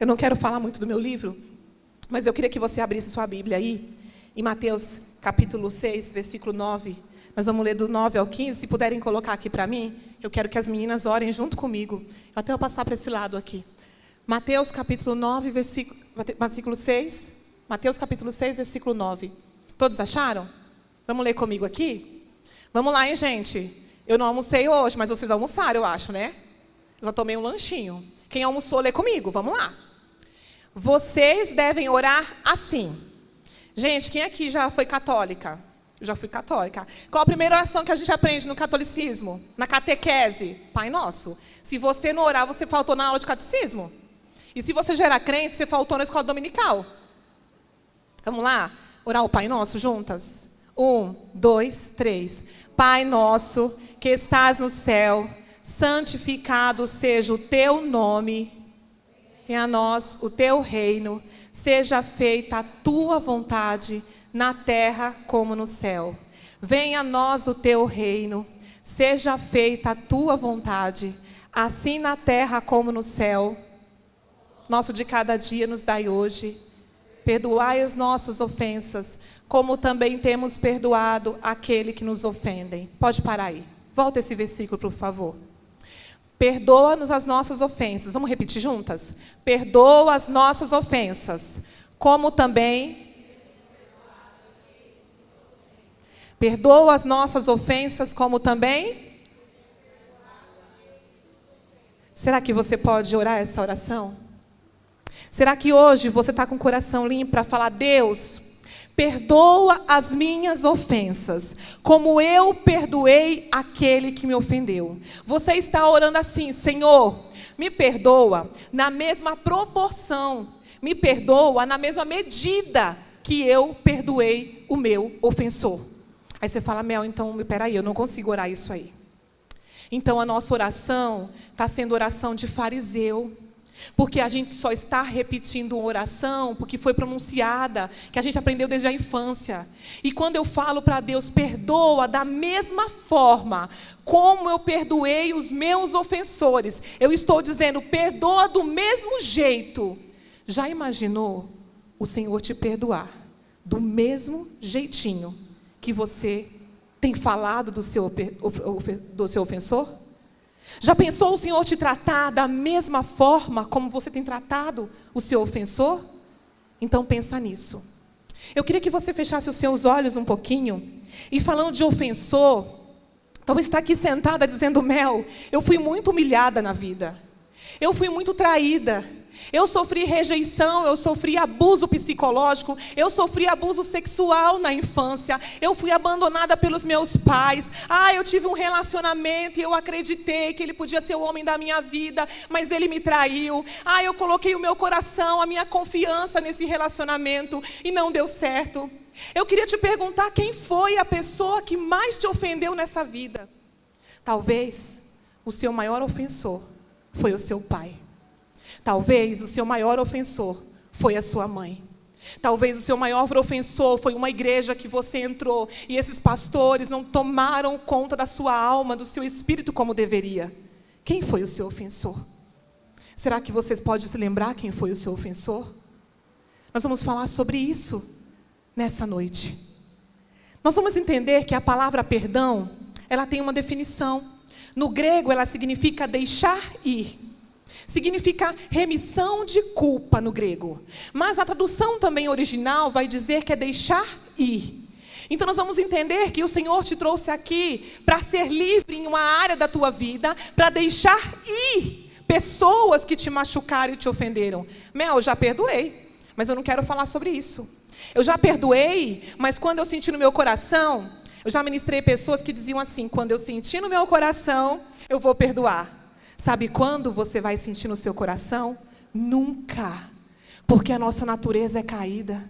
Eu não quero falar muito do meu livro, mas eu queria que você abrisse sua Bíblia aí, em Mateus capítulo 6, versículo 9. Nós vamos ler do 9 ao 15. Se puderem colocar aqui para mim, eu quero que as meninas orem junto comigo. Eu até vou passar para esse lado aqui. Mateus capítulo 9, versículo 6. Mateus capítulo 6, versículo 9. Todos acharam? Vamos ler comigo aqui? Vamos lá, hein, gente? Eu não almocei hoje, mas vocês almoçaram, eu acho, né? Eu só tomei um lanchinho. Quem almoçou, lê comigo. Vamos lá. Vocês devem orar assim. Gente, quem aqui já foi católica? Eu já fui católica. Qual a primeira oração que a gente aprende no catolicismo? Na catequese? Pai Nosso. Se você não orar, você faltou na aula de catecismo. E se você já era crente, você faltou na escola dominical. Vamos lá? Orar o Pai Nosso juntas? 1, 2, 3. Pai Nosso, que estás no céu, santificado seja o teu nome. Venha a nós o teu reino, seja feita a tua vontade, na terra como no céu. Venha a nós o teu reino, seja feita a tua vontade, assim na terra como no céu. Nosso de cada dia nos dai hoje. Perdoai as nossas ofensas, como também temos perdoado aquele que nos ofendem. Pode parar aí. Volta esse versículo, por favor. Perdoa-nos as nossas ofensas. Vamos repetir juntas? Perdoa as nossas ofensas, como também... Perdoa as nossas ofensas, como também... Será que você pode orar essa oração? Será que hoje você está com o coração limpo para falar: Deus, perdoa as minhas ofensas, como eu perdoei aquele que me ofendeu? Você está orando assim: Senhor, me perdoa na mesma proporção, me perdoa na mesma medida que eu perdoei o meu ofensor. Aí você fala: Mel, então, peraí, eu não consigo orar isso aí. Então a nossa oração está sendo oração de fariseu. Porque a gente só está repetindo uma oração porque foi pronunciada, que a gente aprendeu desde a infância. E quando eu falo para Deus: perdoa da mesma forma como eu perdoei os meus ofensores, eu estou dizendo: perdoa do mesmo jeito. Já imaginou o Senhor te perdoar do mesmo jeitinho que você tem falado do seu ofensor? Já pensou o Senhor te tratar da mesma forma como você tem tratado o seu ofensor? Então pensa nisso. Eu queria que você fechasse os seus olhos um pouquinho. E falando de ofensor, talvez está aqui sentada dizendo: Mel, eu fui muito humilhada na vida. Eu fui muito traída. Eu sofri rejeição, eu sofri abuso psicológico, eu sofri abuso sexual na infância, eu fui abandonada pelos meus pais. Eu tive um relacionamento e eu acreditei que ele podia ser o homem da minha vida, mas ele me traiu. Eu coloquei o meu coração, a minha confiança nesse relacionamento e não deu certo. Eu queria te perguntar: quem foi a pessoa que mais te ofendeu nessa vida? Talvez o seu maior ofensor foi o seu pai. Talvez o seu maior ofensor foi a sua mãe. Talvez o seu maior ofensor foi uma igreja que você entrou e esses pastores não tomaram conta da sua alma, do seu espírito como deveria. Quem foi o seu ofensor? Será que você pode se lembrar quem foi o seu ofensor? Nós vamos falar sobre isso nessa noite. Nós vamos entender que a palavra perdão, ela tem uma definição. No grego, ela significa deixar ir. Significa remissão de culpa no grego. Mas a tradução também original vai dizer que é deixar ir. Então nós vamos entender que o Senhor te trouxe aqui para ser livre em uma área da tua vida, para deixar ir pessoas que te machucaram e te ofenderam. Mel, eu já perdoei, mas eu não quero falar sobre isso. Eu já perdoei, mas quando eu senti no meu coração, eu já ministrei pessoas que diziam assim: quando eu senti no meu coração, eu vou perdoar. Sabe quando você vai sentir no seu coração? Nunca. Porque a nossa natureza é caída.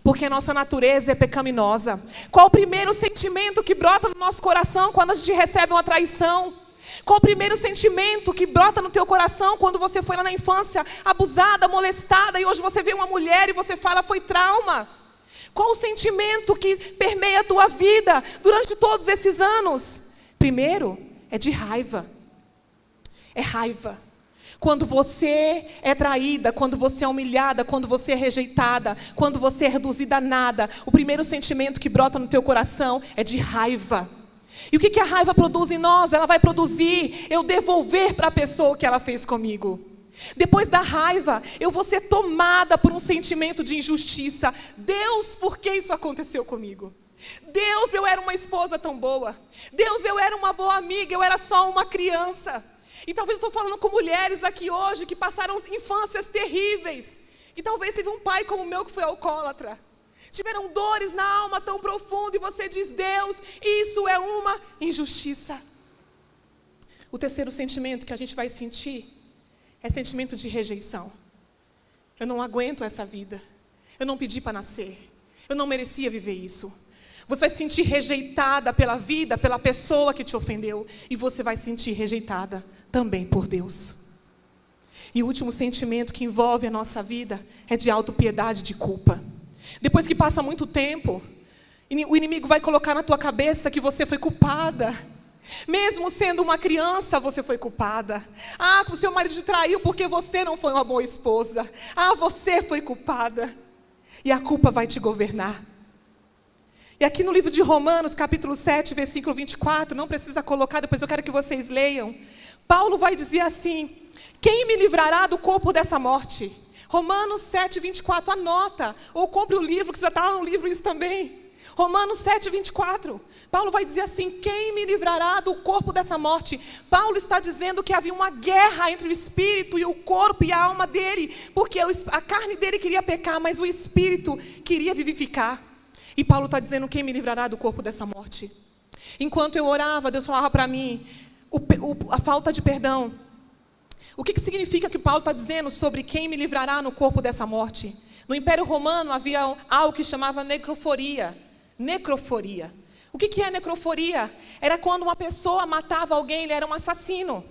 Porque a nossa natureza é pecaminosa. Qual o primeiro sentimento que brota no nosso coração quando a gente recebe uma traição? Qual o primeiro sentimento que brota no teu coração quando você foi lá na infância abusada, molestada, e hoje você vê uma mulher e você fala: foi trauma? Qual o sentimento que permeia a tua vida durante todos esses anos? Primeiro, é de raiva. É raiva. Quando você é traída, quando você é humilhada, quando você é rejeitada, quando você é reduzida a nada, o primeiro sentimento que brota no teu coração é de raiva. E o que a raiva produz em nós? Ela vai produzir eu devolver para a pessoa o que ela fez comigo. Depois da raiva, eu vou ser tomada por um sentimento de injustiça. Deus, por que isso aconteceu comigo? Deus, eu era uma esposa tão boa. Deus, eu era uma boa amiga, eu era só uma criança. E talvez eu estou falando com mulheres aqui hoje que passaram infâncias terríveis. Que talvez teve um pai como o meu que foi alcoólatra. Tiveram dores na alma tão profunda e você diz, Deus, isso é uma injustiça. O terceiro sentimento que a gente vai sentir é sentimento de rejeição. Eu não aguento essa vida. Eu não pedi para nascer. Eu não merecia viver isso. Você vai se sentir rejeitada pela vida, pela pessoa que te ofendeu. E você vai se sentir rejeitada também por Deus. E o último sentimento que envolve a nossa vida é de autopiedade, de culpa. Depois que passa muito tempo, o inimigo vai colocar na tua cabeça que você foi culpada. Mesmo sendo uma criança, você foi culpada. O seu marido te traiu porque você não foi uma boa esposa. Você foi culpada. E a culpa vai te governar. E aqui no livro de Romanos, capítulo 7, versículo 24, não precisa colocar, depois eu quero que vocês leiam. Paulo vai dizer assim, quem me livrará do corpo dessa morte? Romanos 7, 24, anota, ou compre o livro, que já está lá no livro isso também. Romanos 7, 24, Paulo vai dizer assim, quem me livrará do corpo dessa morte? Paulo está dizendo que havia uma guerra entre o espírito e o corpo e a alma dele, porque a carne dele queria pecar, mas o espírito queria vivificar. E Paulo está dizendo, quem me livrará do corpo dessa morte? Enquanto eu orava, Deus falava para mim, a falta de perdão. O que significa que Paulo está dizendo sobre quem me livrará no corpo dessa morte? No Império Romano havia algo que chamava necroforia. Necroforia. O que é necroforia? Era quando uma pessoa matava alguém, ele era um assassino.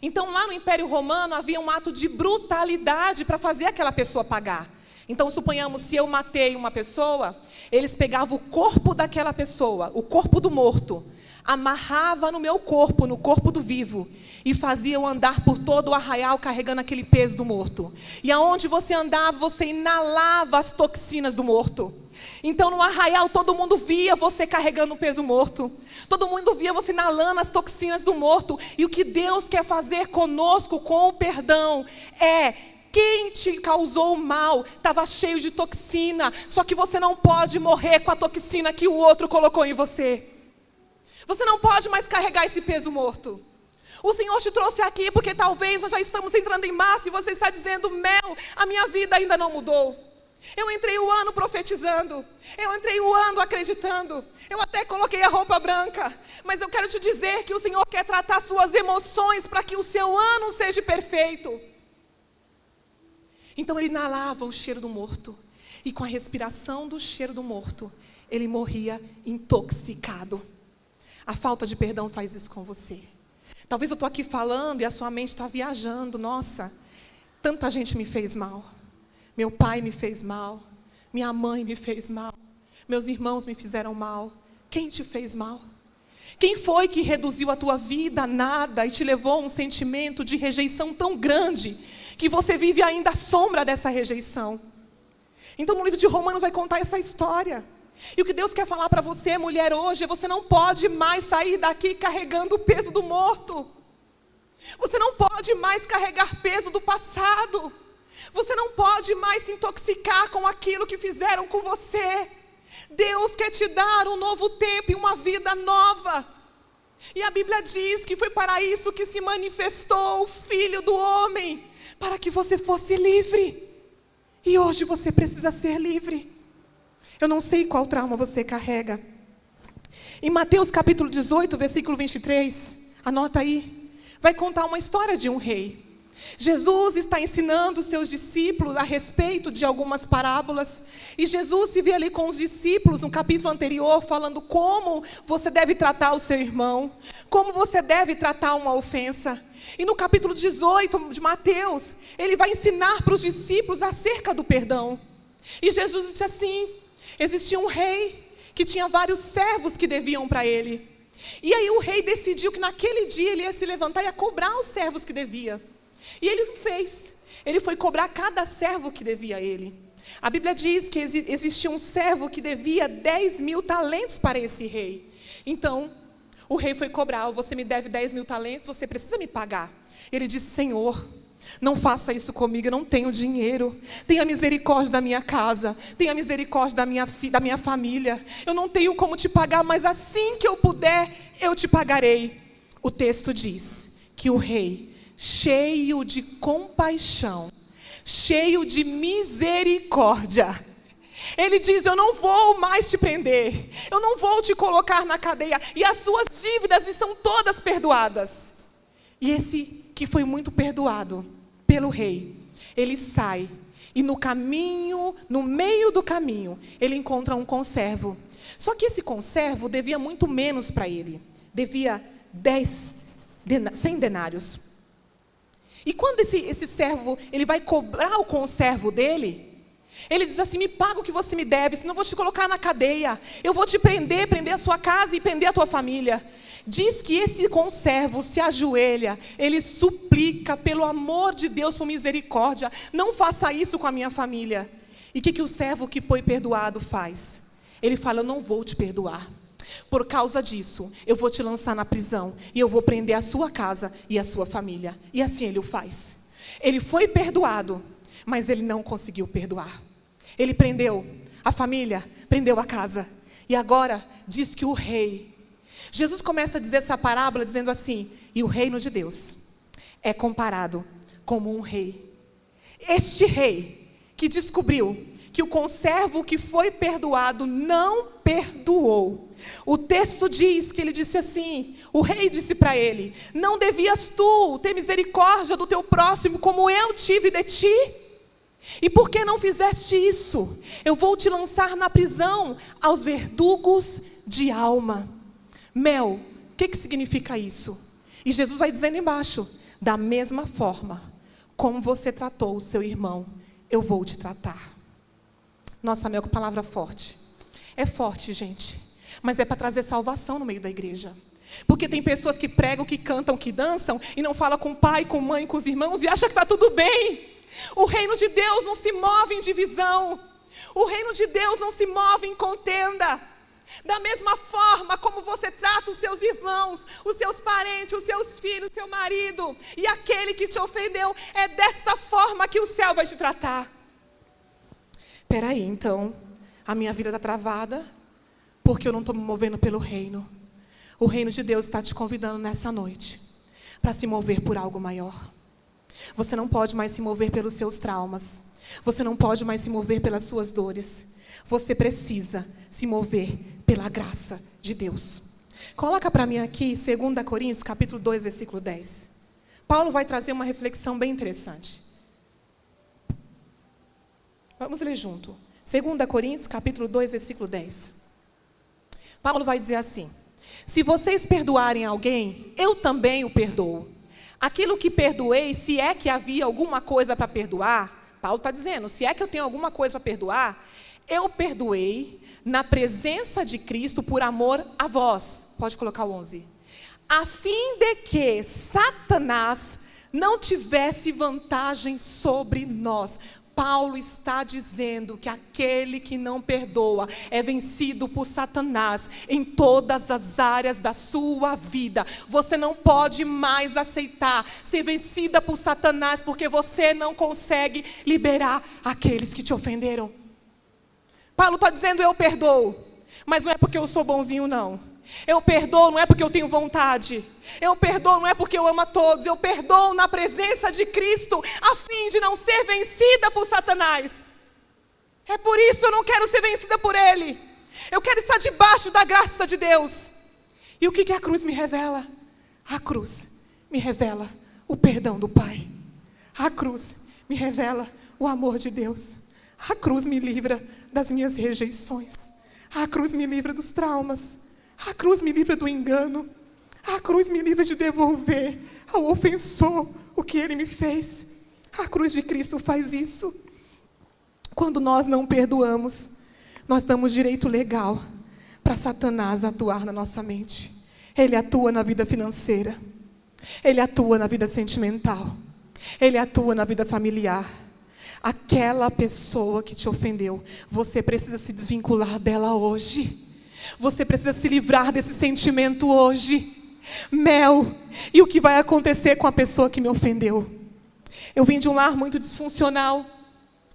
Então lá no Império Romano havia um ato de brutalidade para fazer aquela pessoa pagar. Então suponhamos, se eu matei uma pessoa, eles pegavam o corpo daquela pessoa, o corpo do morto, amarrava no meu corpo, no corpo do vivo, e faziam andar por todo o arraial carregando aquele peso do morto. E aonde você andava, você inalava as toxinas do morto. Então no arraial todo mundo via você carregando o peso morto. Todo mundo via você inalando as toxinas do morto. E o que Deus quer fazer conosco com o perdão é... Quem te causou o mal estava cheio de toxina, só que você não pode morrer com a toxina que o outro colocou em você. Você não pode mais carregar esse peso morto. O Senhor te trouxe aqui porque talvez nós já estamos entrando em março e você está dizendo, Mel, a minha vida ainda não mudou. Eu entrei o ano profetizando, eu entrei o ano acreditando, eu até coloquei a roupa branca, mas eu quero te dizer que o Senhor quer tratar suas emoções para que o seu ano seja perfeito. Então ele inalava o cheiro do morto. E com a respiração do cheiro do morto, ele morria intoxicado. A falta de perdão faz isso com você. Talvez eu estou aqui falando e a sua mente está viajando. Nossa, tanta gente me fez mal. Meu pai me fez mal. Minha mãe me fez mal. Meus irmãos me fizeram mal. Quem te fez mal? Quem foi que reduziu a tua vida a nada e te levou a um sentimento de rejeição tão grande que você vive ainda à sombra dessa rejeição? Então no livro de Romanos vai contar essa história. E o que Deus quer falar para você, mulher, hoje, é você não pode mais sair daqui carregando o peso do morto. Você não pode mais carregar peso do passado. Você não pode mais se intoxicar com aquilo que fizeram com você. Deus quer te dar um novo tempo e uma vida nova. E a Bíblia diz que foi para isso que se manifestou o Filho do Homem, para que você fosse livre. E hoje você precisa ser livre. Eu não sei qual trauma você carrega. Em Mateus capítulo 18, versículo 23, anota aí, vai contar uma história de um rei. Jesus está ensinando os seus discípulos a respeito de algumas parábolas. E Jesus se vê ali com os discípulos no capítulo anterior, falando como você deve tratar o seu irmão, como você deve tratar uma ofensa. E no capítulo 18 de Mateus, ele vai ensinar para os discípulos acerca do perdão. E Jesus disse assim, existia um rei que tinha vários servos que deviam para ele. E aí o rei decidiu que naquele dia ele ia se levantar e ia cobrar os servos que devia. E ele fez. Ele foi cobrar cada servo que devia a ele. A Bíblia diz que existia um servo que devia 10.000 talentos para esse rei. Então, o rei foi cobrar: você me deve 10.000 talentos, você precisa me pagar. Ele disse: Senhor, não faça isso comigo, eu não tenho dinheiro. Tenha misericórdia da minha casa, tenha misericórdia da minha família. Eu não tenho como te pagar, mas assim que eu puder, eu te pagarei. O texto diz que o rei, cheio de compaixão, cheio de misericórdia, ele diz: eu não vou mais te prender, eu não vou te colocar na cadeia, e as suas dívidas estão todas perdoadas. E esse que foi muito perdoado pelo rei, ele sai, e no caminho, no meio do caminho, ele encontra um conservo. Só que esse conservo devia muito menos para ele, devia 100 denários. E quando esse servo, ele vai cobrar o conservo dele, ele diz assim: me paga o que você me deve, senão eu vou te colocar na cadeia, eu vou te prender a sua casa e prender a tua família. Diz que esse conservo se ajoelha, ele suplica pelo amor de Deus, por misericórdia: não faça isso com a minha família. E o que o servo que foi perdoado faz? Ele fala: eu não vou te perdoar. Por causa disso, eu vou te lançar na prisão e eu vou prender a sua casa e a sua família. E assim ele o faz. Ele foi perdoado, mas ele não conseguiu perdoar. Ele prendeu a família, prendeu a casa. E agora diz que o rei... Jesus começa a dizer essa parábola dizendo assim: e o reino de Deus é comparado como um rei. Este rei que descobriu que o conservo que foi perdoado não perdoou. O texto diz que ele disse assim, o rei disse para ele: não devias tu ter misericórdia do teu próximo como eu tive de ti? E por que não fizeste isso? Eu vou te lançar na prisão aos verdugos de alma. Mel, o que significa isso? E Jesus vai dizendo embaixo: da mesma forma como você tratou o seu irmão, eu vou te tratar. Nossa, Mel, que palavra forte. É forte, gente, mas é para trazer salvação no meio da igreja. Porque tem pessoas que pregam, que cantam, que dançam e não falam com o pai, com a mãe, com os irmãos e acham que está tudo bem. O reino de Deus não se move em divisão. O reino de Deus não se move em contenda. Da mesma forma como você trata os seus irmãos, os seus parentes, os seus filhos, o seu marido e aquele que te ofendeu, é desta forma que o céu vai te tratar. Espera aí, então, a minha vida está travada porque eu não estou me movendo pelo reino. O reino de Deus está te convidando nessa noite para se mover por algo maior. Você não pode mais se mover pelos seus traumas. Você não pode mais se mover pelas suas dores. Você precisa se mover pela graça de Deus. Coloca para mim aqui 2 Coríntios, capítulo 2, versículo 10. Paulo vai trazer uma reflexão bem interessante. Vamos ler junto. 2 Coríntios, capítulo 2, versículo 10. Paulo vai dizer assim: se vocês perdoarem alguém, eu também o perdoo. Aquilo que perdoei, se é que havia alguma coisa para perdoar, Paulo está dizendo, se é que eu tenho alguma coisa para perdoar, eu perdoei na presença de Cristo por amor a vós. Pode colocar o 11. A fim de que Satanás não tivesse vantagem sobre nós. Paulo está dizendo que aquele que não perdoa é vencido por Satanás em todas as áreas da sua vida. Você não pode mais aceitar ser vencida por Satanás porque você não consegue liberar aqueles que te ofenderam. Paulo está dizendo: eu perdoo, mas não é porque eu sou bonzinho, não. Eu perdoo não é porque eu tenho vontade. Eu perdoo não é porque eu amo a todos. Eu perdoo na presença de Cristo, a fim de não ser vencida por Satanás. É por isso que eu não quero ser vencida por ele. Eu quero estar debaixo da graça de Deus. E o que a cruz me revela? A cruz me revela o perdão do Pai. A cruz me revela o amor de Deus. A cruz me livra das minhas rejeições. A cruz me livra dos traumas. A cruz me livra do engano. A cruz me livra de devolver ao ofensor o que ele me fez. A cruz de Cristo faz isso. Quando nós não perdoamos, nós damos direito legal para Satanás atuar na nossa mente. Ele atua na vida financeira. Ele atua na vida sentimental. Ele atua na vida familiar. Aquela pessoa que te ofendeu, você precisa se desvincular dela hoje. Você precisa se livrar desse sentimento hoje. Mel, e o que vai acontecer com a pessoa que me ofendeu? Eu vim de um lar muito disfuncional.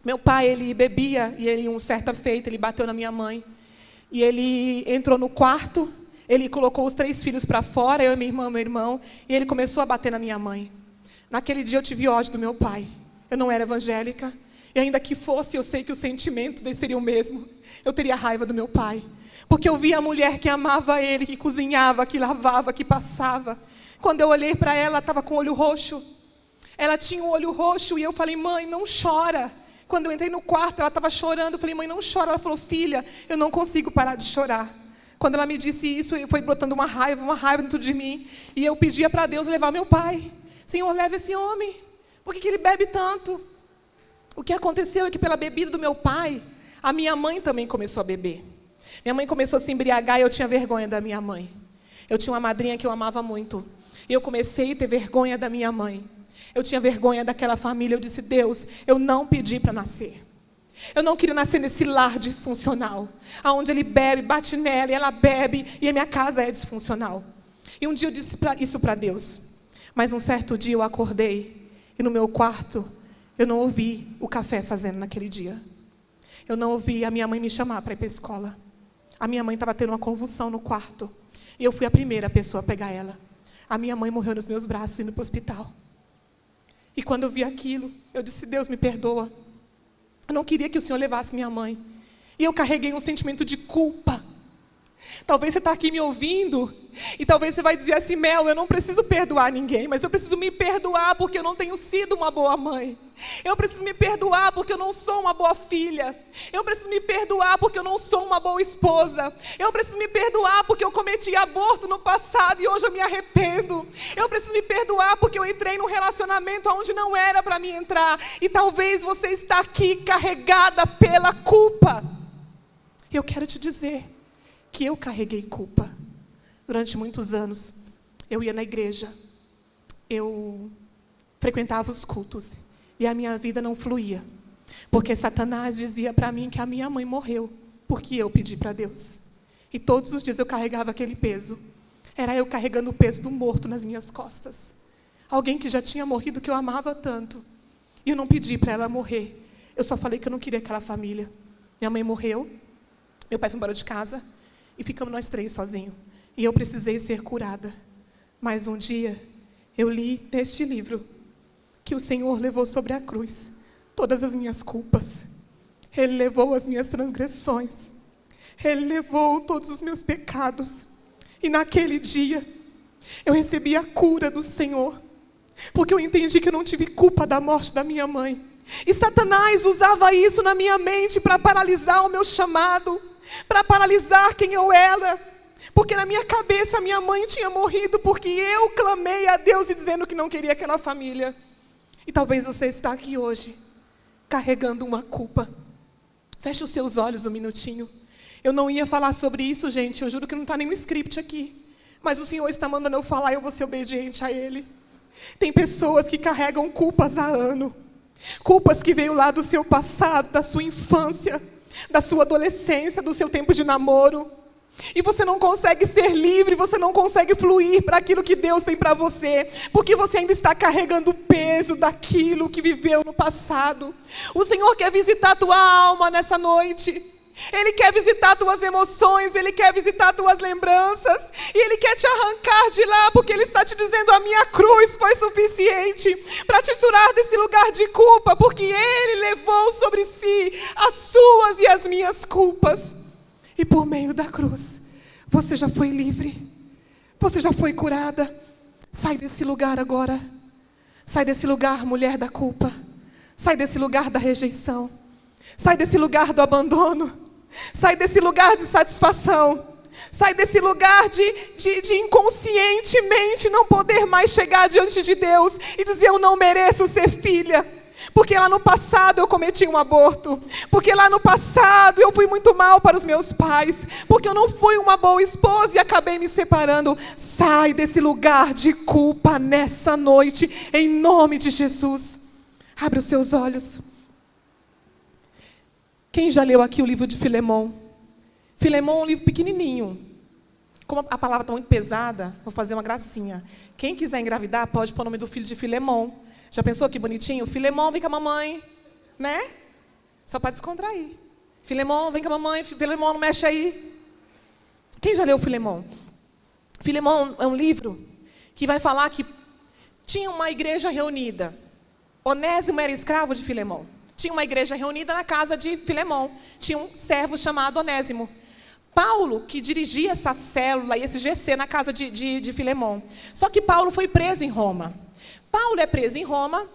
Meu pai, ele bebia, e ele, certa feita, ele bateu na minha mãe. E ele entrou no quarto, ele colocou os 3 filhos para fora, eu, minha irmã, meu irmão, e ele começou a bater na minha mãe. Naquele dia eu tive ódio do meu pai. Eu não era evangélica, e ainda que fosse, eu sei que o sentimento seria o mesmo. Eu teria raiva do meu pai, porque eu via a mulher que amava ele, que cozinhava, que lavava, que passava. Quando eu olhei para ela, ela estava com o olho roxo. Ela tinha o olho roxo, e eu falei, mãe, não chora. Quando eu entrei no quarto, ela estava chorando, eu falei, mãe, não chora. Ela falou, filha, eu não consigo parar de chorar. Quando ela me disse isso, foi brotando uma raiva dentro de mim, e eu pedia para Deus levar meu pai. Senhor, leva esse homem. Por que ele bebe tanto? O que aconteceu é que pela bebida do meu pai, a minha mãe também começou a beber. Minha mãe começou a se embriagar e eu tinha vergonha da minha mãe. Eu tinha uma madrinha que eu amava muito. E eu comecei a ter vergonha da minha mãe. Eu tinha vergonha daquela família. Eu disse, Deus, eu não pedi para nascer. Eu não queria nascer nesse lar disfuncional, onde ele bebe, bate nela, e ela bebe, e a minha casa é disfuncional. E um dia eu disse isso para Deus. Mas um certo dia eu acordei, e no meu quarto, eu não ouvi o café fazendo naquele dia. Eu não ouvi a minha mãe me chamar para ir para a escola. A minha mãe estava tendo uma convulsão no quarto. E eu fui a primeira pessoa a pegar ela. A minha mãe morreu nos meus braços, indo para o hospital. E quando eu vi aquilo, eu disse, Deus, me perdoa. Eu não queria que o Senhor levasse minha mãe. E eu carreguei um sentimento de culpa. Talvez você está aqui me ouvindo, e talvez você vai dizer assim, Mel, eu não preciso perdoar ninguém, mas eu preciso me perdoar porque eu não tenho sido uma boa mãe. Eu preciso me perdoar porque eu não sou uma boa filha. Eu preciso me perdoar porque eu não sou uma boa esposa. Eu preciso me perdoar porque eu cometi aborto no passado e hoje eu me arrependo. Eu preciso me perdoar porque eu entrei num relacionamento onde não era para mim entrar. E talvez você está aqui carregada pela culpa. Eu quero te dizer que eu carreguei culpa. Durante muitos anos, eu ia na igreja, eu frequentava os cultos, e a minha vida não fluía, porque Satanás dizia para mim que a minha mãe morreu, porque eu pedi para Deus. E todos os dias eu carregava aquele peso. Era eu carregando o peso do morto nas minhas costas. Alguém que já tinha morrido, que eu amava tanto. E eu não pedi para ela morrer. Eu só falei que eu não queria aquela família. Minha mãe morreu, meu pai foi embora de casa, e ficamos nós 3 sozinhos. E eu precisei ser curada. Mas um dia, eu li neste livro, que o Senhor levou sobre a cruz todas as minhas culpas. Ele levou as minhas transgressões. Ele levou todos os meus pecados. E naquele dia, eu recebi a cura do Senhor. Porque eu entendi que eu não tive culpa da morte da minha mãe. E Satanás usava isso na minha mente para paralisar o meu chamado, para paralisar quem eu era. Porque na minha cabeça a minha mãe tinha morrido porque eu clamei a Deus e dizendo que não queria aquela família. E talvez você está aqui hoje carregando uma culpa. Feche os seus olhos um minutinho. Eu não ia falar sobre isso, gente. Eu juro que não está nem no script aqui. Mas o Senhor está mandando eu falar e eu vou ser obediente a Ele. Tem pessoas que carregam culpas há anos. Culpas que veio lá do seu passado, da sua infância, da sua adolescência, do seu tempo de namoro. E você não consegue ser livre, você não consegue fluir para aquilo que Deus tem para você, porque você ainda está carregando o peso daquilo que viveu no passado. O Senhor quer visitar a tua alma nessa noite. Ele quer visitar tuas emoções, Ele quer visitar tuas lembranças, e Ele quer te arrancar de lá, porque Ele está te dizendo, a minha cruz foi suficiente para te tirar desse lugar de culpa, porque Ele levou sobre si as suas e as minhas culpas. E por meio da cruz, você já foi livre, você já foi curada. Sai desse lugar agora, sai desse lugar, mulher da culpa, sai desse lugar da rejeição, sai desse lugar do abandono, sai desse lugar de satisfação, sai desse lugar de inconscientemente não poder mais chegar diante de Deus e dizer, eu não mereço ser filha. Porque lá no passado eu cometi um aborto. Porque lá no passado eu fui muito mal para os meus pais. Porque eu não fui uma boa esposa e acabei me separando. Sai desse lugar de culpa nessa noite, em nome de Jesus. Abre os seus olhos. Quem já leu aqui o livro de Filemão? Filemão é um livro pequenininho. Como a palavra está muito pesada, vou fazer uma gracinha. Quem quiser engravidar, pode pôr o nome do filho de Filemão. Já pensou que bonitinho? Filemão, vem com a mamãe. Né? Só para descontrair. Filemão, vem com a mamãe. Filemão, não mexe aí. Quem já leu Filemão? Filemão é um livro que vai falar que tinha uma igreja reunida. Onésimo era escravo de Filemão. Tinha uma igreja reunida na casa de Filemão. Tinha um servo chamado Onésimo. Paulo, que dirigia essa célula e esse GC na casa de Filemão. Só que Paulo foi preso em Roma. Paulo é preso em Roma.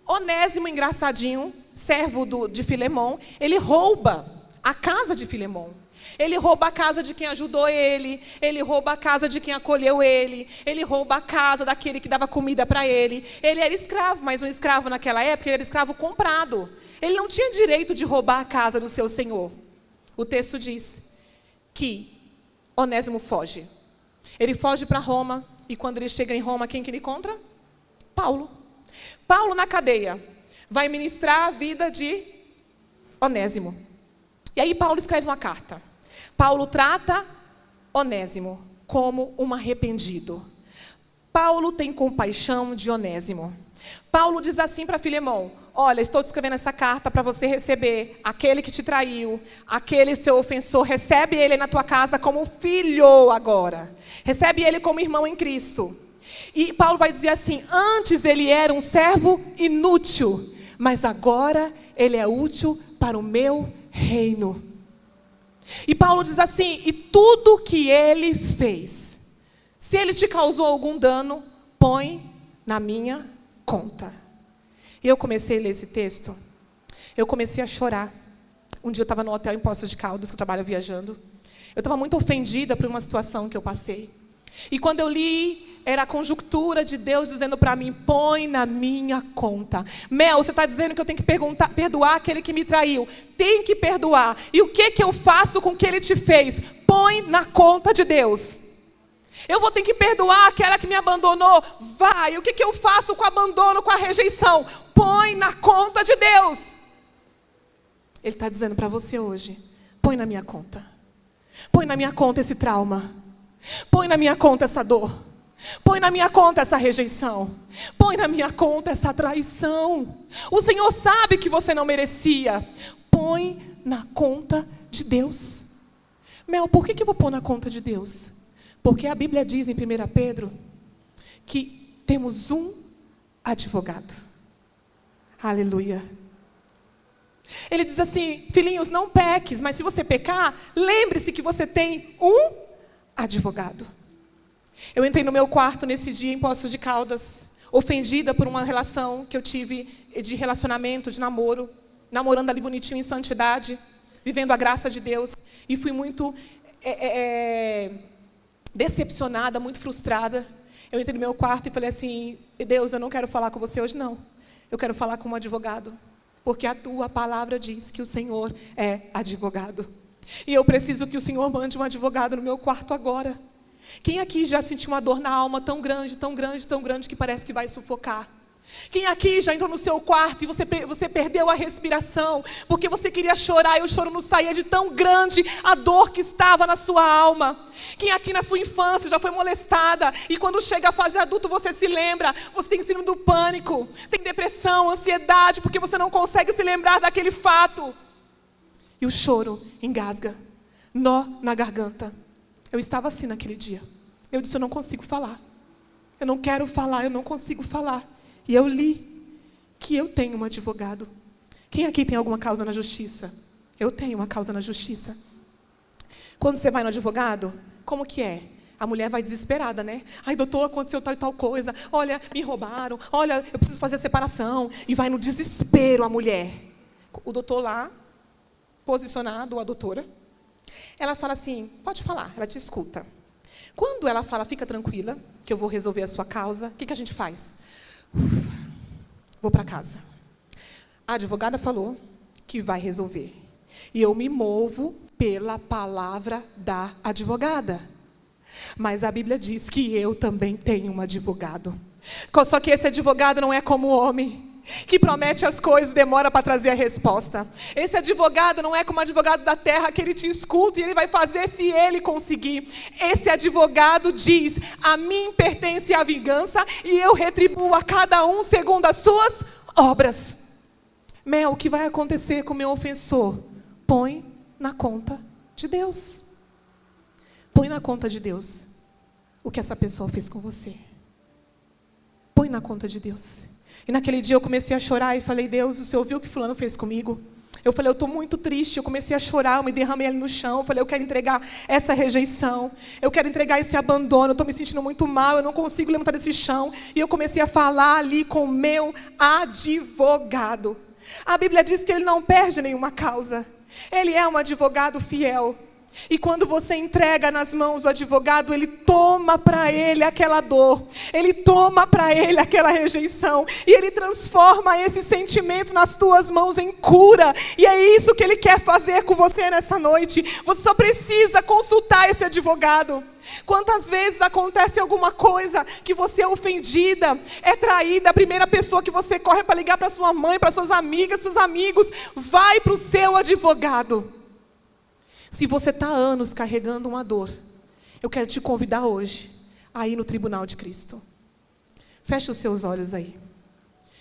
Onésimo, engraçadinho, servo de Filemão, ele rouba a casa de Filemão. Ele rouba a casa de quem ajudou ele rouba a casa de quem acolheu ele rouba a casa daquele que dava comida para ele. Ele era escravo, mas um escravo naquela época, ele era escravo comprado. Ele não tinha direito de roubar a casa do seu senhor. O texto diz que Onésimo foge. Ele foge para Roma, e quando ele chega em Roma, quem que ele encontra? Paulo. Paulo na cadeia, vai ministrar a vida de Onésimo. E aí Paulo escreve uma carta. Paulo trata Onésimo como um arrependido. Paulo tem compaixão de Onésimo. Paulo diz assim para Filemão: olha, estou te escrevendo essa carta para você receber aquele que te traiu, aquele seu ofensor, recebe ele na tua casa como filho agora. Recebe ele como irmão em Cristo. E Paulo vai dizer assim: antes ele era um servo inútil, mas agora ele é útil para o meu reino. E Paulo diz assim: e tudo que ele fez, se ele te causou algum dano, põe na minha conta. E eu comecei a ler esse texto, eu comecei a chorar. Um dia eu estava no hotel em Poços de Caldas, que eu trabalho viajando. Eu estava muito ofendida por uma situação que eu passei. E quando eu li, era a conjuntura de Deus dizendo para mim: põe na minha conta. Mel, você está dizendo que eu tenho que perdoar aquele que me traiu. Tem que perdoar. E o que eu faço com o que ele te fez? Põe na conta de Deus. Eu vou ter que perdoar aquela que me abandonou? Vai. E o que eu faço com o abandono, com a rejeição? Põe na conta de Deus. Ele está dizendo para você hoje: põe na minha conta. Põe na minha conta esse trauma. Põe na minha conta essa dor. Põe na minha conta essa rejeição. Põe na minha conta essa traição. O Senhor sabe que você não merecia. Põe na conta de Deus. Mel, por que eu vou pôr na conta de Deus? Porque a Bíblia diz em 1 Pedro que temos um advogado. Aleluia. Ele diz assim: filhinhos, não peques, mas se você pecar, lembre-se que você tem um advogado. Eu entrei no meu quarto nesse dia em Poços de Caldas, ofendida por uma relação que eu tive de relacionamento, de namoro, namorando ali bonitinho em santidade, vivendo a graça de Deus, e fui muito decepcionada, muito frustrada. Eu entrei no meu quarto e falei assim: Deus, eu não quero falar com você hoje, não. Eu quero falar com um advogado, porque a tua palavra diz que o Senhor é advogado. E eu preciso que o Senhor mande um advogado no meu quarto agora. Quem aqui já sentiu uma dor na alma tão grande, tão grande, tão grande, que parece que vai sufocar? Quem aqui já entrou no seu quarto e você perdeu a respiração, porque você queria chorar e o choro não saía de tão grande a dor que estava na sua alma? Quem aqui na sua infância já foi molestada e quando chega a fase adulta você se lembra, você tem síndrome do pânico, tem depressão, ansiedade, porque você não consegue se lembrar daquele fato? E o choro engasga, nó na garganta. Eu estava assim naquele dia. Eu disse: eu não consigo falar. Eu não quero falar, eu não consigo falar. E eu li que eu tenho um advogado. Quem aqui tem alguma causa na justiça? Eu tenho uma causa na justiça. Quando você vai no advogado, como que é? A mulher vai desesperada, né? Ai, doutor, aconteceu tal e tal coisa. Olha, me roubaram. Olha, eu preciso fazer a separação. E vai no desespero a mulher. O doutor lá, posicionado, a doutora, ela fala assim: pode falar, ela te escuta. Quando ela fala: fica tranquila, que eu vou resolver a sua causa, o que a gente faz? Vou para casa. A advogada falou que vai resolver. E eu me movo pela palavra da advogada. Mas a Bíblia diz que eu também tenho um advogado. Só que esse advogado não é como o homem, que promete as coisas e demora para trazer a resposta. Esse advogado não é como o advogado da terra, que ele te escuta e ele vai fazer se ele conseguir. Esse advogado diz: a mim pertence a vingança e eu retribuo a cada um segundo as suas obras. Mel, o que vai acontecer com o meu ofensor? Põe na conta de Deus. Põe na conta de Deus o que essa pessoa fez com você. Põe na conta de Deus. E naquele dia eu comecei a chorar e falei: Deus, o Senhor viu o que fulano fez comigo? Eu falei: eu estou muito triste. Eu comecei a chorar, eu me derramei ali no chão. Eu falei: eu quero entregar essa rejeição. Eu quero entregar esse abandono. Eu estou me sentindo muito mal, eu não consigo levantar desse chão. E eu comecei a falar ali com o meu advogado. A Bíblia diz que ele não perde nenhuma causa. Ele é um advogado fiel. E quando você entrega nas mãos do advogado, ele toma para ele aquela dor, ele toma para ele aquela rejeição, e ele transforma esse sentimento nas tuas mãos em cura. E é isso que ele quer fazer com você nessa noite. Você só precisa consultar esse advogado. Quantas vezes acontece alguma coisa que você é ofendida, é traída, a primeira pessoa que você corre para ligar para sua mãe, para suas amigas, para os amigos, vai para o seu advogado. Se você está há anos carregando uma dor, eu quero te convidar hoje a ir no tribunal de Cristo. Feche os seus olhos aí.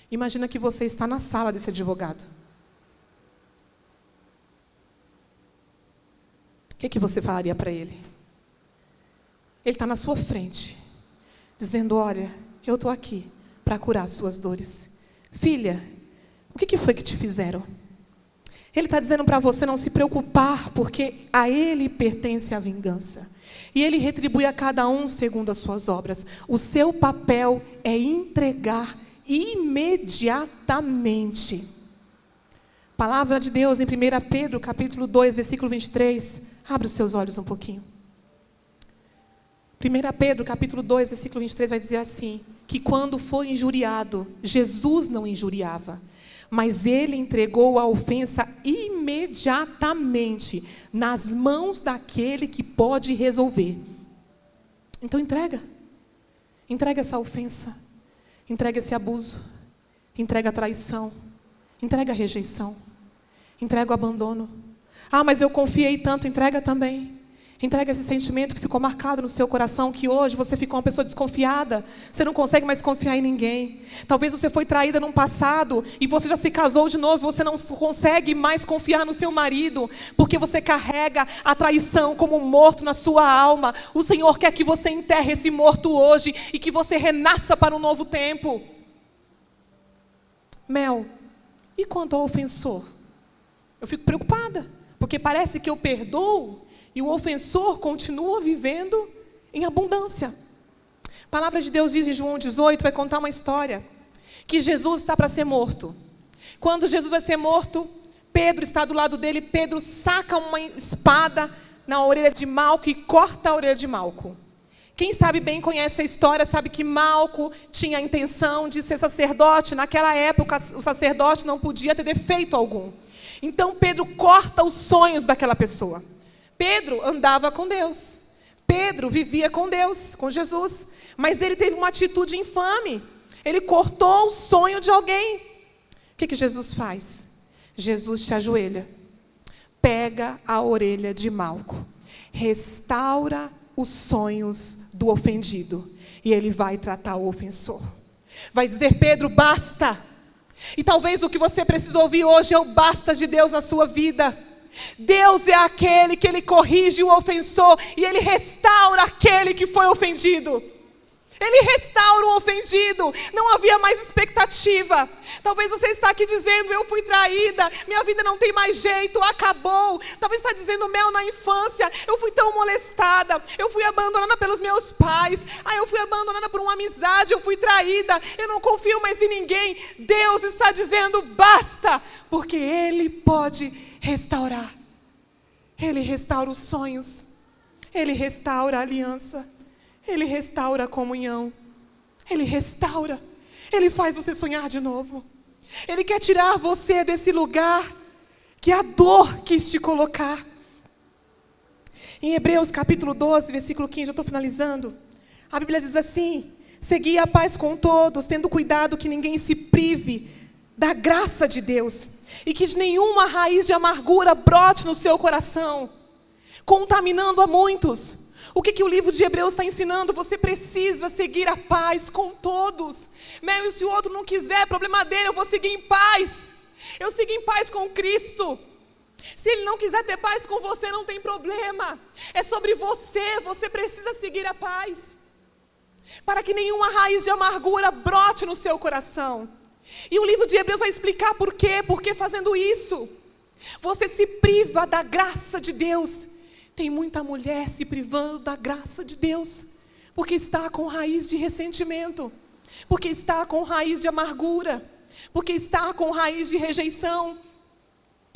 Imagina que você está na sala desse advogado. O que você falaria para ele? Ele está na sua frente, dizendo: olha, eu estou aqui para curar as suas dores. Filha, o que foi que te fizeram? Ele está dizendo para você não se preocupar, porque a Ele pertence a vingança. E Ele retribui a cada um segundo as suas obras. O seu papel é entregar imediatamente. Palavra de Deus em 1 Pedro, capítulo 2, versículo 23. Abre os seus olhos um pouquinho. 1 Pedro, capítulo 2, versículo 23, vai dizer assim: que quando foi injuriado, Jesus não injuriava, mas ele entregou a ofensa imediatamente nas mãos daquele que pode resolver. Então entrega essa ofensa, entrega esse abuso, entrega a traição, entrega a rejeição, entrega o abandono. Ah, mas eu confiei tanto, entrega também. Entrega esse sentimento que ficou marcado no seu coração, que hoje você ficou uma pessoa desconfiada. Você não consegue mais confiar em ninguém. Talvez você foi traída num passado e você já se casou de novo. Você não consegue mais confiar no seu marido, porque você carrega a traição como um morto na sua alma. O Senhor quer que você enterre esse morto hoje e que você renasça para um novo tempo. Mel, e quanto ao ofensor? Eu fico preocupada, porque parece que eu perdoo e o ofensor continua vivendo em abundância. A palavra de Deus diz em João 18, vai contar uma história, que Jesus está para ser morto. Quando Jesus vai ser morto, Pedro está do lado dele. Pedro saca uma espada na orelha de Malco e corta a orelha de Malco. Quem sabe bem, conhece a história, sabe que Malco tinha a intenção de ser sacerdote. Naquela época, o sacerdote não podia ter defeito algum. Então Pedro corta os sonhos daquela pessoa. Pedro andava com Deus. Pedro vivia com Deus, com Jesus. Mas ele teve uma atitude infame. Ele cortou o sonho de alguém. O que Jesus faz? Jesus se ajoelha, pega a orelha de Malco, restaura os sonhos do ofendido. E ele vai tratar o ofensor. Vai dizer: Pedro, basta. E talvez o que você precisa ouvir hoje é o basta de Deus na sua vida. Deus é aquele que Ele corrige o ofensor e Ele restaura aquele que foi ofendido. Ele restaura o ofendido. Não havia mais expectativa. Talvez você está aqui dizendo: eu fui traída, minha vida não tem mais jeito, acabou. Talvez está dizendo: Mel, na infância eu fui tão molestada, eu fui abandonada pelos meus pais, eu fui abandonada por uma amizade, eu fui traída, eu não confio mais em ninguém. Deus está dizendo: basta, porque Ele pode restaurar. Ele restaura os sonhos, Ele restaura a aliança, Ele restaura a comunhão, Ele restaura, Ele faz você sonhar de novo, Ele quer tirar você desse lugar que a dor quis te colocar. Em Hebreus capítulo 12, versículo 15, eu estou finalizando. A Bíblia diz assim: segui a paz com todos, tendo cuidado que ninguém se prive da graça de Deus, e que de nenhuma raiz de amargura brote no seu coração, contaminando a muitos. O que o livro de Hebreus está ensinando? Você precisa seguir a paz com todos. E se o outro não quiser, problema dele, eu vou seguir em paz. Eu sigo em paz com Cristo. Se ele não quiser ter paz com você, não tem problema. É sobre você, você precisa seguir a paz. Para que nenhuma raiz de amargura brote no seu coração. E o livro de Hebreus vai explicar por quê. Porque fazendo isso, você se priva da graça de Deus. Tem muita mulher se privando da graça de Deus, porque está com raiz de ressentimento, porque está com raiz de amargura, porque está com raiz de rejeição.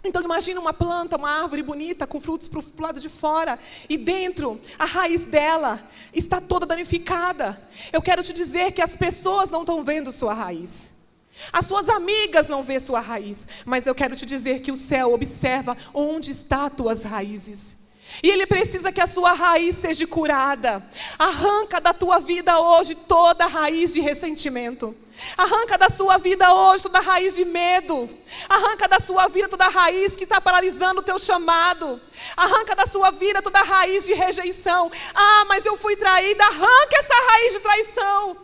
Então imagina uma planta, uma árvore bonita, com frutos para o lado de fora, e dentro, a raiz dela está toda danificada. Eu quero te dizer que as pessoas não estão vendo sua raiz. As suas amigas não vêem sua raiz, mas eu quero te dizer que o céu observa onde estão as tuas raízes. E Ele precisa que a sua raiz seja curada. Arranca da tua vida hoje toda a raiz de ressentimento. Arranca da sua vida hoje toda a raiz de medo. Arranca da sua vida toda a raiz que está paralisando o teu chamado. Arranca da sua vida toda a raiz de rejeição. Ah, mas eu fui traída. Arranca essa raiz de traição.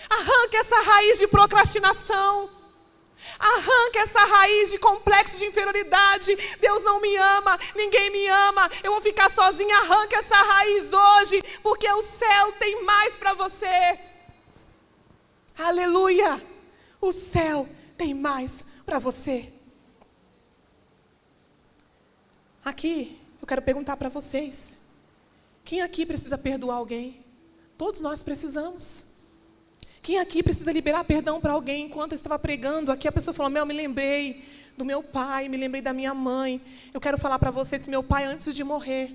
Arranca essa raiz de procrastinação. Arranca essa raiz de complexo de inferioridade. Deus não me ama, ninguém me ama, eu vou ficar sozinha. Arranca essa raiz hoje, porque o céu tem mais para você. Aleluia! O céu tem mais para você. Aqui, eu quero perguntar para vocês: quem aqui precisa perdoar alguém? Todos nós precisamos. Quem aqui precisa liberar perdão para alguém? Enquanto eu estava pregando, aqui a pessoa falou: me lembrei do meu pai, me lembrei da minha mãe. Eu quero falar para vocês que meu pai, antes de morrer,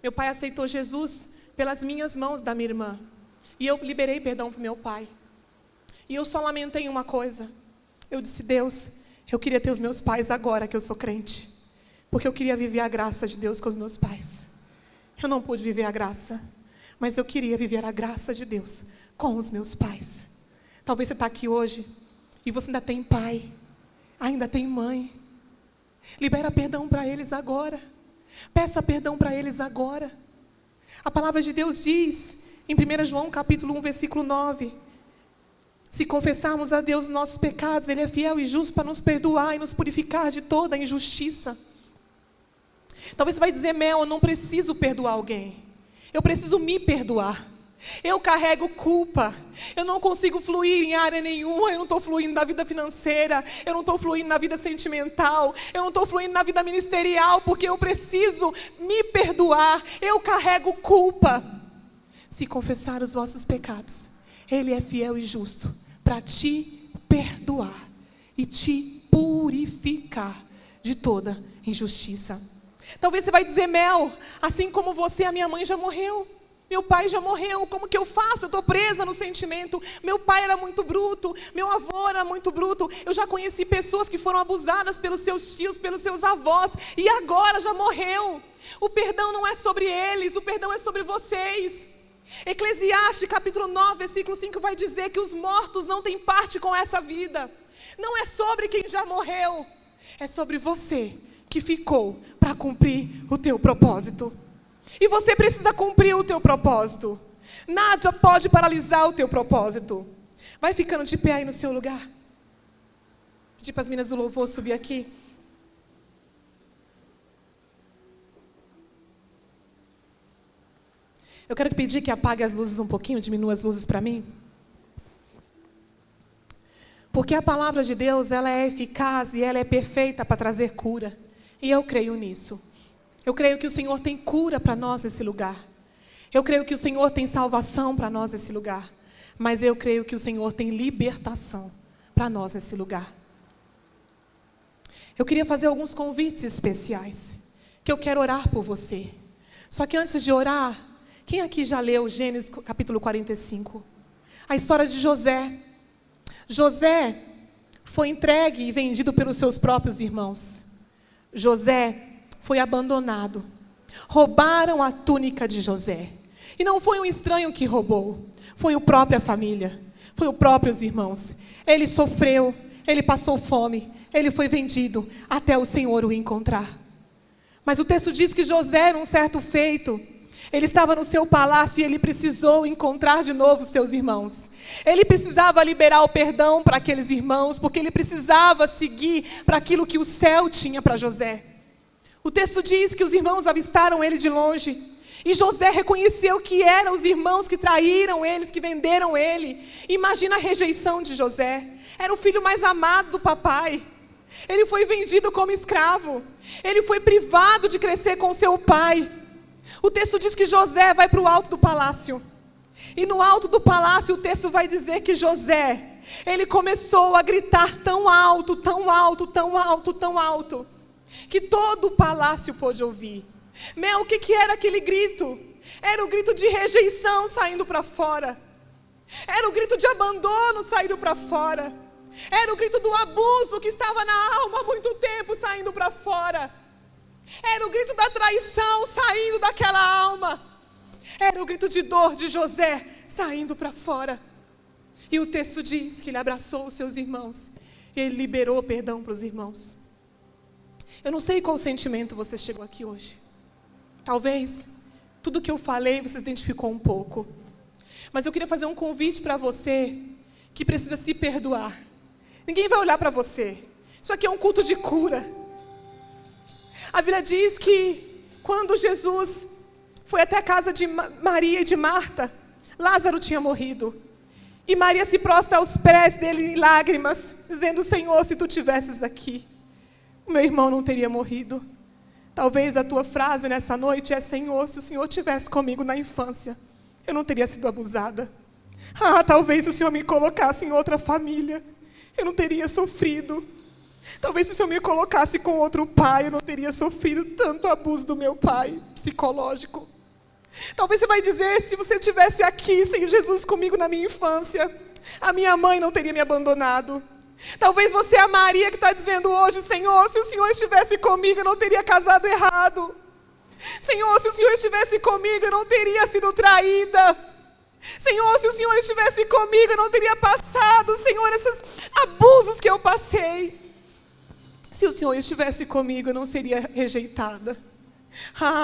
meu pai aceitou Jesus pelas minhas mãos da minha irmã. E eu liberei perdão para o meu pai. E eu só lamentei uma coisa. Eu disse: Deus, eu queria ter os meus pais agora que eu sou crente. Porque eu queria viver a graça de Deus com os meus pais. Eu não pude viver a graça, mas eu queria viver a graça de Deus com os meus pais. Talvez você está aqui hoje e você ainda tem pai, ainda tem mãe. Libera perdão para eles agora. Peça perdão para eles agora. A palavra de Deus diz, em 1 João capítulo 1, versículo 9, se confessarmos a Deus os nossos pecados, Ele é fiel e justo para nos perdoar e nos purificar de toda a injustiça. Talvez você vai dizer: Mel, eu não preciso perdoar alguém, eu preciso me perdoar. Eu carrego culpa, eu não consigo fluir em área nenhuma, eu não estou fluindo na vida financeira, eu não estou fluindo na vida sentimental, eu não estou fluindo na vida ministerial, porque eu preciso me perdoar, eu carrego culpa. Se confessar os vossos pecados, Ele é fiel e justo para te perdoar e te purificar de toda injustiça. Talvez você vai dizer: Mel, assim como você, a minha mãe já morreu. Meu pai já morreu, como que eu faço? Eu estou presa no sentimento. Meu pai era muito bruto, meu avô era muito bruto. Eu já conheci pessoas que foram abusadas pelos seus tios, pelos seus avós, e agora já morreu. O perdão não é sobre eles, o perdão é sobre vocês. Eclesiastes capítulo 9, versículo 5 vai dizer que os mortos não têm parte com essa vida. Não é sobre quem já morreu, é sobre você que ficou para cumprir o teu propósito. E você precisa cumprir o teu propósito. Nada pode paralisar o teu propósito. Vai ficando de pé aí no seu lugar. Pedir para as meninas do louvor subir aqui. Eu quero pedir que apague as luzes um pouquinho, diminua as luzes para mim. Porque a palavra de Deus, ela é eficaz e ela é perfeita para trazer cura. E eu creio nisso. Eu creio que o Senhor tem cura para nós nesse lugar. Eu creio que o Senhor tem salvação para nós nesse lugar. Mas eu creio que o Senhor tem libertação para nós nesse lugar. Eu queria fazer alguns convites especiais, que eu quero orar por você. Só que antes de orar, quem aqui já leu Gênesis capítulo 45? A história de José. José, foi entregue e vendido pelos seus próprios irmãos. José foi abandonado. Roubaram a túnica de José. E não foi um estranho que roubou, foi a própria família, foi os próprios irmãos. Ele sofreu, ele passou fome, ele foi vendido até o Senhor o encontrar. Mas o texto diz que José, num certo feito, ele estava no seu palácio e ele precisou encontrar de novo seus irmãos. Ele precisava liberar o perdão para aqueles irmãos, porque ele precisava seguir para aquilo que o céu tinha para José. O texto diz que os irmãos avistaram ele de longe. E José reconheceu que eram os irmãos que traíram eles, que venderam ele. Imagina a rejeição de José. Era o filho mais amado do papai. Ele foi vendido como escravo. Ele foi privado de crescer com seu pai. O texto diz que José vai para o alto do palácio. E no alto do palácio o texto vai dizer que José, ele começou a gritar tão alto, tão alto, tão alto, tão alto, que todo o palácio pôde ouvir. O que era aquele grito? Era o grito de rejeição saindo para fora. Era o grito de abandono saindo para fora. Era o grito do abuso que estava na alma há muito tempo saindo para fora. Era o grito da traição saindo daquela alma. Era o grito de dor de José saindo para fora. E o texto diz que ele abraçou os seus irmãos. E ele liberou perdão para os irmãos. Eu não sei qual sentimento você chegou aqui hoje. Talvez tudo que eu falei você se identificou um pouco. Mas eu queria fazer um convite para você que precisa se perdoar. Ninguém vai olhar para você. Isso aqui é um culto de cura. A Bíblia diz que quando Jesus foi até a casa de Maria e de Marta, Lázaro tinha morrido. E Maria se prostra aos pés dele em lágrimas, dizendo: Senhor, se tu estivesses aqui, o meu irmão não teria morrido. Talvez a tua frase nessa noite é: Senhor, se o Senhor estivesse comigo na infância, eu não teria sido abusada. Talvez se o Senhor me colocasse em outra família, eu não teria sofrido. Talvez se o Senhor me colocasse com outro pai, eu não teria sofrido tanto abuso do meu pai, psicológico. Talvez você vai dizer: se você estivesse aqui, Senhor Jesus, comigo na minha infância, a minha mãe não teria me abandonado. Talvez você é a Maria que está dizendo hoje: Senhor, se o Senhor estivesse comigo, eu não teria casado errado. Senhor, se o Senhor estivesse comigo, eu não teria sido traída. Senhor, se o Senhor estivesse comigo, eu não teria passado, Senhor, esses abusos que eu passei. Se o Senhor estivesse comigo, eu não seria rejeitada.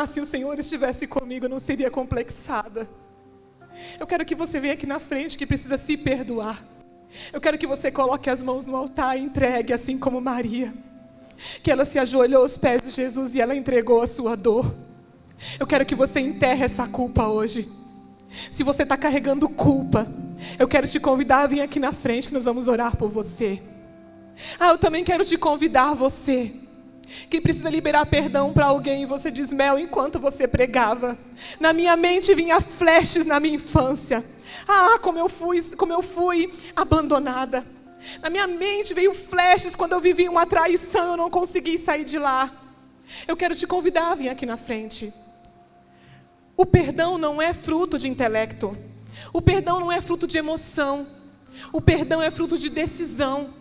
Se o Senhor estivesse comigo, eu não seria complexada. Eu quero que você venha aqui na frente, que precisa se perdoar. Eu quero que você coloque as mãos no altar e entregue, assim como Maria, que ela se ajoelhou aos pés de Jesus e ela entregou a sua dor. Eu quero que você enterre essa culpa hoje. Se você está carregando culpa, eu quero te convidar a vir aqui na frente, que nós vamos orar por você. Eu também quero te convidar, você que precisa liberar perdão para alguém. E você diz: Mel, enquanto você pregava, na minha mente vinha flashes na minha infância. Como eu fui abandonada. Na minha mente veio flashes quando eu vivi uma traição, eu não consegui sair de lá. Eu quero te convidar a vir aqui na frente. O perdão não é fruto de intelecto. O perdão não é fruto de emoção. O perdão é fruto de decisão.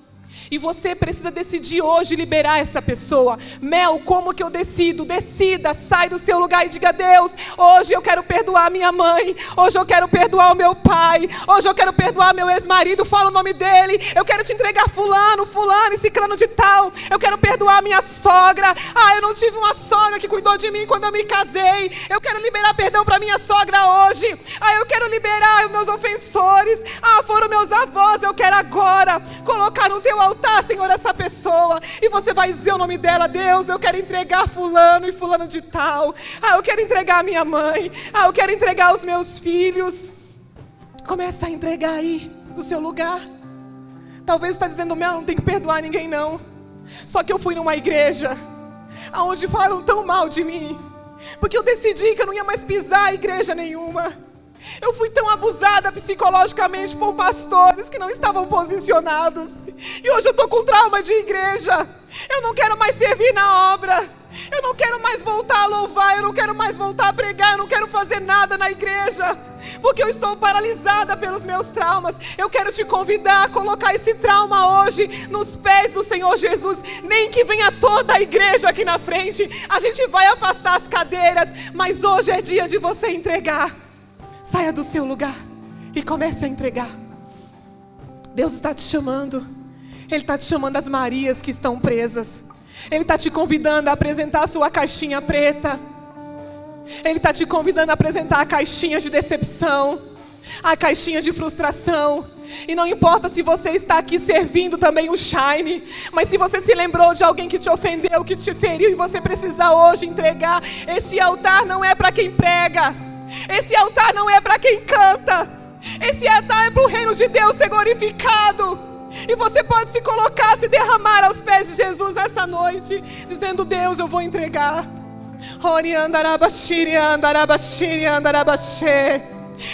E você precisa decidir hoje liberar essa pessoa. Mel, como que eu decido? Decida, sai do seu lugar e diga: Deus, hoje eu quero perdoar minha mãe. Hoje eu quero perdoar o meu pai. Hoje eu quero perdoar meu ex-marido. Fala o nome dele. Eu quero te entregar fulano e ciclano de tal. Eu quero perdoar minha sogra. Eu não tive uma sogra que cuidou de mim quando eu me casei. Eu quero liberar perdão para minha sogra hoje. Eu quero liberar os meus ofensores. Foram meus avós. Eu quero agora colocar no teu altar, Senhor, essa pessoa. E você vai dizer o nome dela: Deus, eu quero entregar fulano e fulano de tal. Eu quero entregar a minha mãe. Eu quero entregar os meus filhos. Começa a entregar aí no seu lugar. Talvez você está dizendo: Mel, não tem que perdoar ninguém não. Só que eu fui numa igreja onde falaram tão mal de mim, porque eu decidi que eu não ia mais pisar em igreja nenhuma. Eu fui tão abusada psicologicamente por pastores que não estavam posicionados. E hoje eu estou com trauma de igreja. Eu não quero mais servir na obra. Eu não quero mais voltar a louvar, eu não quero mais voltar a pregar, eu não quero fazer nada na igreja, porque eu estou paralisada pelos meus traumas. Eu quero te convidar a colocar esse trauma hoje nos pés do Senhor Jesus. Nem que venha toda a igreja aqui na frente, a gente vai afastar as cadeiras, mas hoje é dia de você entregar. Saia do seu lugar e comece a entregar. Deus está te chamando. Ele está te chamando as Marias que estão presas. Ele está te convidando a apresentar a sua caixinha preta. Ele está te convidando a apresentar a caixinha de decepção, a caixinha de frustração. E não importa se você está aqui servindo também o Shine, mas se você se lembrou de alguém que te ofendeu, que te feriu, e você precisa hoje entregar. Este altar não é para quem prega, esse altar não é para quem canta, esse altar é para o reino de Deus ser glorificado. E você pode se colocar, se derramar aos pés de Jesus essa noite, dizendo: Deus, eu vou entregar.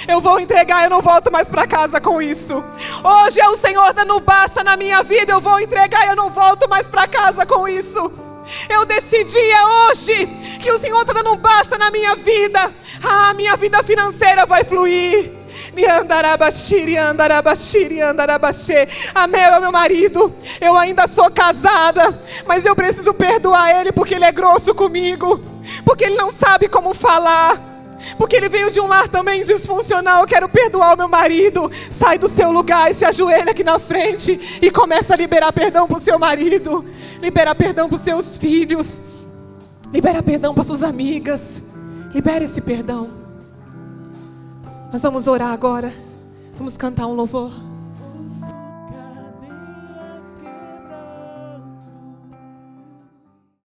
Eu vou entregar, eu não volto mais para casa com isso. Hoje é o Senhor dando basta na minha vida, eu vou entregar, eu não volto mais para casa com isso. Eu decidi, é hoje, que o Senhor está dando basta na minha vida. Minha vida financeira vai fluir. Amém, meu marido, eu ainda sou casada, mas eu preciso perdoar ele, porque ele é grosso comigo, porque ele não sabe como falar, porque ele veio de um lar também disfuncional. Eu quero perdoar o meu marido. Sai do seu lugar e se ajoelha aqui na frente e começa a liberar perdão para o seu marido, libera perdão para os seus filhos, libera perdão para suas amigas, libera esse perdão. Nós vamos orar agora, vamos cantar um louvor.